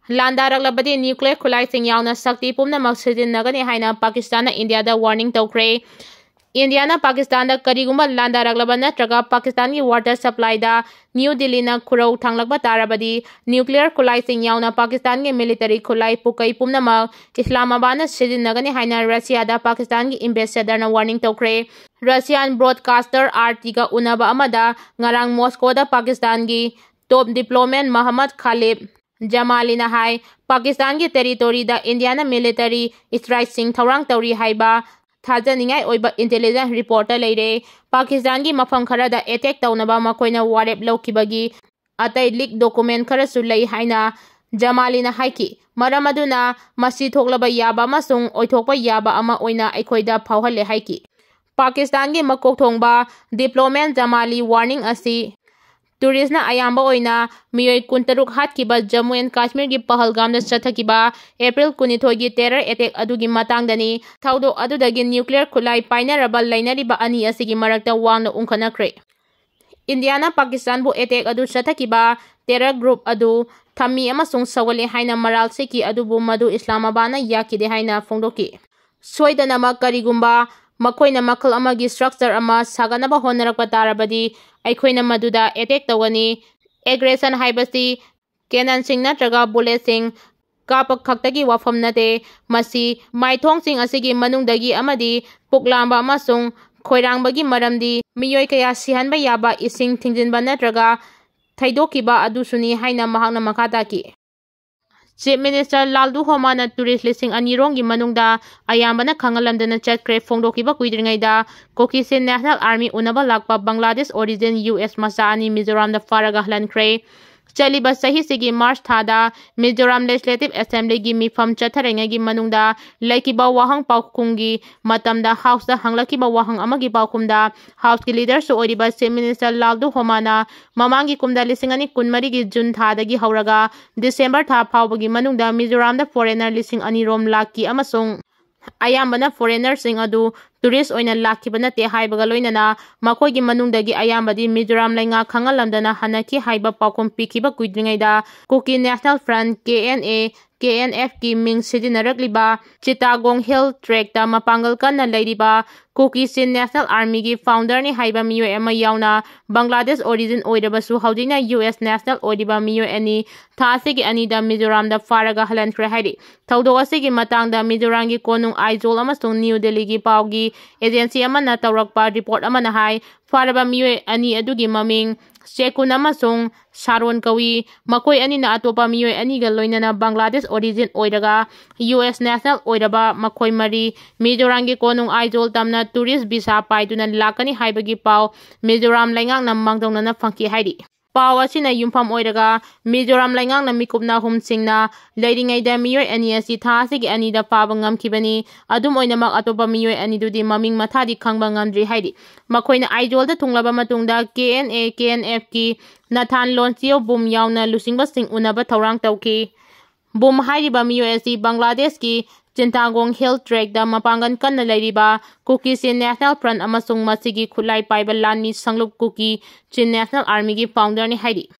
Landagani nuclear khulai yauna sakti pumnamak sijinnagani haina Pakistan India warning tawkhre. India na Pakistan da karigumba landaraglaba natraga Pakistan ki water supply da New Delhi na khurau thanglakba tarabadi nuclear khulai yauna Pakistan ki military khulai pukai pumnamak Islamabad na sijinnagani haina Russia da Pakistan ki ambassador na warning tawkhre. Russian broadcaster RT ka unaba amada ngarang Moscow da Pakistan ki top diplomat Muhammad Khalid Jamalina hai Pakistan ki territory da Indiana military strike sing thorang tauri haiba thajaningai oiba intelligence reporter leire. Pakistan ki mafam khara da attack taunaba makoina warep laukibagi atai leak document khara su lei haina Jamalina haiki maramaduna masi thoklaba yaba amasung oithokpa yaba ama oina aikhoida phauhalle haiki. Pakistan ki makok thongba diplomat Jamali warning asi tourist na ayamba oina miyoi kuntaruk hatkiba Jammu and Kashmir ki Pahalgam da chathakiba April 12 gi terror attack adugi matangdani thaudo adudagi nuclear khulai painaraba lainariba ani asigi marakta wangna ungkhanakre. Indiana Pakistan bu attack adu chathakiba terror group adu thami amasung sawale haina maral seki adubu madu Islamabad na yakide haina phongdoki. Soidana karigumba makoina makal amagi structure ama saganaba honarakpa tarabadi aikhoina maduda attack tawani. Aggression haibasi cannon sing natraga bullet sing kapak khaktagi wafam nate masi maithong sing asigi manungdagi amadi puklamba amasung khoirangbagi maramdi miyoi kaya sihanba yaba ising thingjinba natraga thaidokiba adusuni haina mahakna makataki. Chief Minister Laldu Homana tourist listing anirongi manungda ayambana khangalamdana chatkre phongdokiba kuidringaida Kuki National Army Unab Lkpa Bangladesh origin US masa ani Mizoram da faraga halankre. Chaliba sahi sigi March thada Mizoram Legislative Assembly gi mifam chatharenga gi manungda laikiba wahang paukhumgi matamda House da hanglakiba wahang amagi paukhumda House ki leader su oriba Chief Minister Laldu Homana mamangi kumda lisingani kunmari gi June thada gi hauraga December tha phawbagi manungda Mizoram da foreigner lising anirom laki amasung ayambana foreigner sing adu tourist oina lakibana te haibaga loinana makoigi manungdagi ayambadi Mizoram lainga khangalamdana hanaki haiba paukom pikiba kuidringaida Kuki National Front KNA KNF ki ming sidinarakliba Chittagong Hill Trek ta mapangal kanna leiriba Kuki National Army gi founder ni haiba miyoi ama yauna Bangladesh origin oirabasu haudina US national oiriba miyoi ani thasigi ani da Mizoram da faraga halankre hairi. Thaudo asigi matangda Mizoram gi konung aizol amasung New Delhi gi paugi agency amana tawrakpa report amana hai faraba miyoi ani adugi maming Shekun amasung Sharon kawi makoi ani na atopa miyoi ani ga loinana Bangladesh origin oiraga US national oiraba makoi mari Mizoram gi konung aizol tamna tourist visa paiduna lakani haibagi pau Mizoram laingang na mangdongna na phangki hairi. Pau asina yumpham oiraga Mizoram laingang na mikupna humsingna leiringaida miyoi ani asi thasigi ani da paba ngamkibani adum oinamak atopa miyoi ani dudi maming mathadi khangba ngamdri hairi. Makoina aizol da thunglaba matungda KNA KNF ki Nathan Lonchio bum yauna lusingba sing unaba thorang tawki. Bum hairiba miyoi asi Bangladesh ki Chittagong Hill Trek da mapangan kanna leiriba Kuki National Front amasung masigi khulai paiba lanmi sanglup Kuki National Army gi founder ni hairi.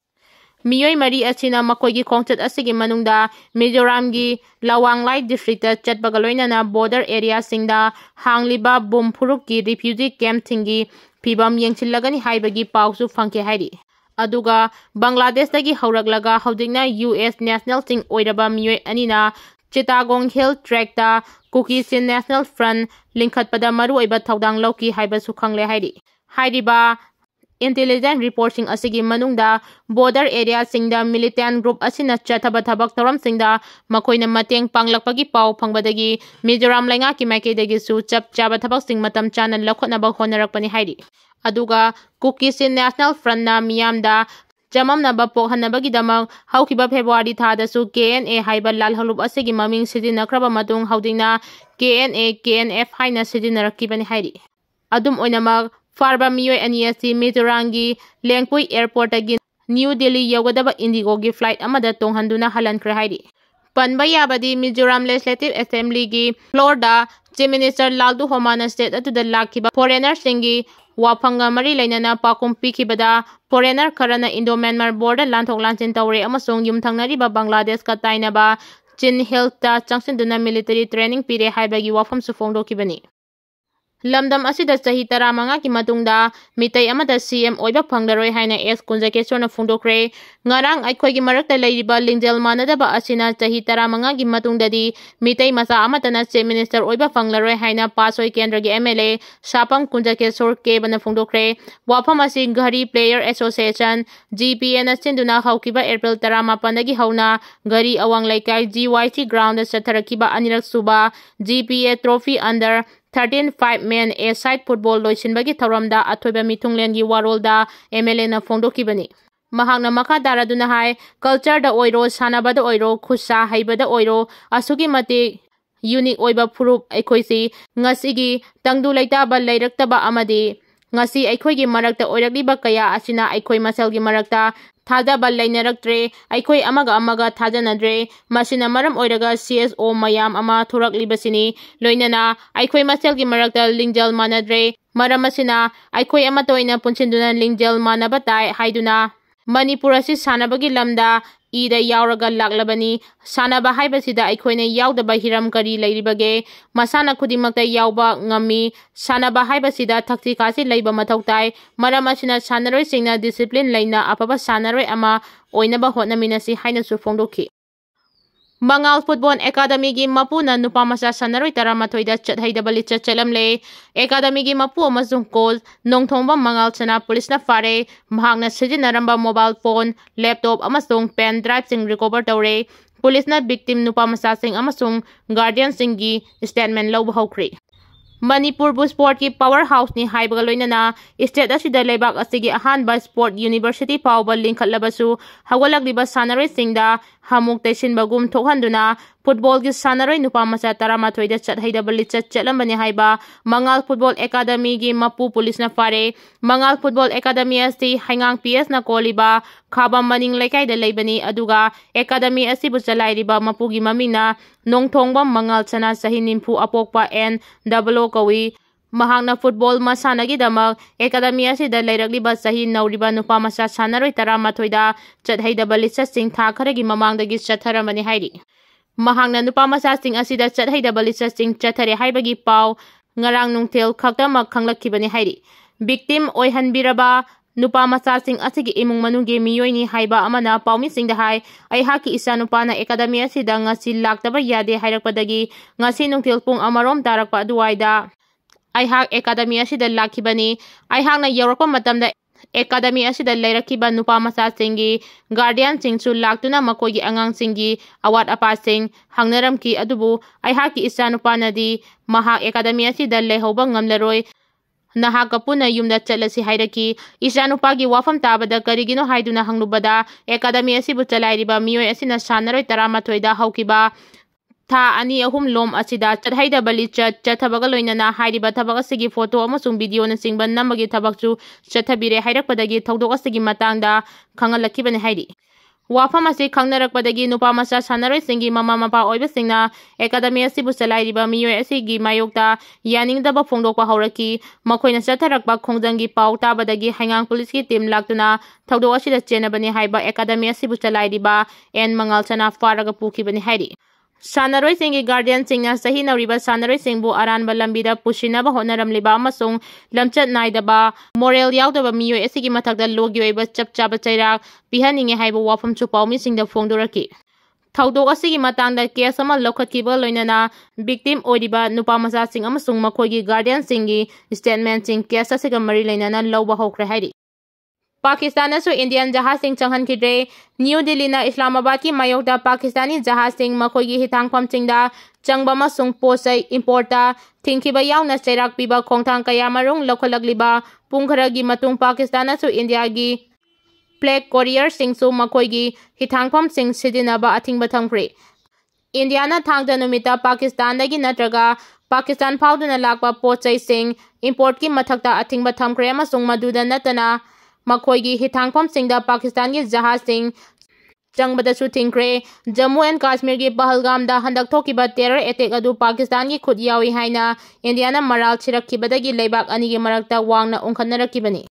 Miyoi mari asina makoigi khongchat asigi manungda Mizoram gi Lawanglai district ta chatbaga loinana border area singda hangliba bum phurup ki refugee camp thingi phibam yengchillagani haibagi pausu phangke hairi. Aduga Bangladesh dagi hauraklaga haudingna US national sing oiraba miyoi anina Chittagong Hill Trek ta Kuki National Front linkhatpada maru oiba thaudang lauki haiba su khangle hairi. Hairiba intelligence reporting asigi manungda border area singda militant group asina chathaba thabak thoram singda makoina mateng panglakpagi pau phangbadagi Mizoram lainga ki maikeidagi su chap chaba thabak sing matam chana lakhotnaba honarakpani hairi. Aduga Kuki National Front na miyamda jamamna bapok hanabagi damak haukiba February thada su KNA haiba lalhalup asigi maming sidinakraba matung haudingna KNA KNF haina sidinarakibani hairi. Adum oinamak farba miyoi ani asi Mizoram gi Lengpui airport agi New Delhi yawadaba Indigo gi flight amada tonghanduna halankre hairi. Panba yabadi Mizoram Legislative Assembly gi floor da Chief Minister Laldu Homana state atuda lakiba foreigner singi wafanga mari lainana pakum pikibada foreigner karana Indo-Myanmar border lanthok lanchin tawre amasong yumthangnariba Bangladesh ka tainaba Chin Health ta changsinduna military training pire haibagi wafam su fongdokibani. Lamdam asida sahi taramanga ki matungda mitai amada CM oiba phanglaroi haina S Kunjakeswarna phongdokre ngarang aikhoi gi marakta leiriba lingjal manadaba asina sahi taramanga gi matungdadi mitai masa amatana Chief Minister oiba phanglaroi haina Pasoi Kendra gi MLA Sapang Kunjakeswar ke bana phongdokre wafam asi Gari Player Association GPN asinduna haukiba April 18 dagi hauna Gari Awang Laikai GYT ground satharakiba anirak suba GPA trophy under 13-5 men a side football loisinbagi tauramda athoiba mitunglengi warolda MLA na phongdokibani. Mahakna makha daraduna hai culture da oiro sanaba da oiro khusa haiba da oiro asugi mate unique oiba phurup aikhoisi ngasigi tangdu laitaba lairaktaba amadi ngasi aikhoigi marakta oirakliba kaya asina aikhoi maselgi marakta Thajaba lainaraktre aikhoi amaga thajanadre masina maram oiraga CSO mayam ama thoraklibasini loinana aikhoi maselgi marakta lingjal manadre maram asina aikhoi amatoina punsinduna lingjal manabatai haiduna Manipur asi sanabagi lamda ida yauraga laklabani sanaba haibasida aikhoina yaudaba hiram kari leiribage masana khudimakta yauba ngami sanaba haibasida thakti kasi leiba mathautai maram asina sanaroi singna discipline leina apaba sanaroi ama oinaba hotnaminasi haina su phongdokhi. Mangal Football Academy gi mapuna nupamasa sanaroi taramathoida chathaidaba lichat chalamle Academy gi mapu amasung coach nongthongba Mangal Chana police na fare mahakna sijinaramba mobile phone laptop amasung pen drive sing recover tawre police na victim nupamasa sing amasung guardian sing gi statement lawba hokri. Manipur bu sport ki powerhouse ni haibaga loinana state asida leibak asigi ahanba sport university pawba linkhatlabasu hawalagliba sanaroi singda hamuk taisinbagum thokhanduna football gi sanaroi nupamasa taramathoida chathaidaba lichat chalambani haiba Mangal Football Academy gi mapu police na fare Mangal Football Academy asi haingang PS na koliba khaba maning laikai da leibani aduga academy asibu chalairiba mapu gi mamina nongthongba Mangal Chana sahi nimfu apokpa N double kawi mahakna football masanagi damak academy asida leirakliba sahi nauriba nupamasa sanaroi taramathoida chathaidaba lichat sing tha kharagi mamangdagi chatharamani hairi mahakna nupamasa sing asida chathaidaba lichat sing chathare haibagi pau ngarang nungthel khaktamak khanglakibani hairi victim oihanbiraba nupamasa sing asigi imung manungge miyoini haiba amana paumi singda hai aihaki isa nupana academy asida ngasi laktaba yade hairakpadagi ngasi nungthel pung amarom tarakpa duwaida aihak academy asida lakhibani aihakna yorokpa matamda academy asida leirakiba nupamasa singi guardian singsu laktuna makogi angang singi awat apa sing hangnaramki adubu aihaki isa nupanadi mahak academy asida lehoba ngamlaroi Naha kapuna yumda chalasi hairaki isanupagi wafam tabada karigino haiduna hanglubada academy asibu chalairiba miyoi asina sanaroi taramathoida haukiba tha ani ahum lom asida chathaida bali chathabaga loinana hairiba thabak asigi photo amasung video na singban namagi thabakchu chathabire hairakpadagi thodok asigi matangda khangalakibani hairi wafam asi khangnarakpadagi nupamasa sanaroi singi mama mapa oiba singna academy asibu chalairiba miyoi asigi mayokta yaningdaba phongdokpa hauraki makhoina chatharakpa khongjangi pau tabadagi haingang police ki team laktuna thodok asida chenabani haiba academy asibu chalairiba en Mangal Chana faraga pukibani hairi sanaroi singi guardian singna sahi nauriba sanaroi singbu aranba lambida pusinaba honaramliba amasung lamchat naidaba moral yaudaba miyoi asigi mathakda logi oiba chapchaba chairak pihaninge haiba wafam chu paumi singda phongdoraki thodok asigi matangda case ama lokhatkiba loinana victim oiriba nupamasa sing amasung makhoigi guardian singi statement sing case asiga mari leinana lawba hokre hairi Pakistan asu Indian jahaz sing changhankidre New Delhi na Islamabad ki mayokda Pakistani jahaz sing makhoigi hitangpham singda changba masung posai importa thingkiba yauna chairak piba khongthang kaya marung lokhalagliba pungkharagi matung Pakistan asu India gi flag courier singsu makhoigi hitangpham sing sidinaba athingba thamkhre Indiana thangda numita Pakistan dagi natraga Pakistan phauduna lakpa pochai sing import ki mathakta athingba thamkhre amasung maduda natana makhoigi hitangpham singda Pakistan gi jahaz sing चंगबदसु थिंख्रे Jammu and Kashmir की पहलगामदा हंदक थोकिबा terror attack अदु पाकिस्तान की खुद यावी हाइना Indiana moral छिरखिबदगी लेबाक अनिगी मरक्ता वांगना उंखनरकिबनी।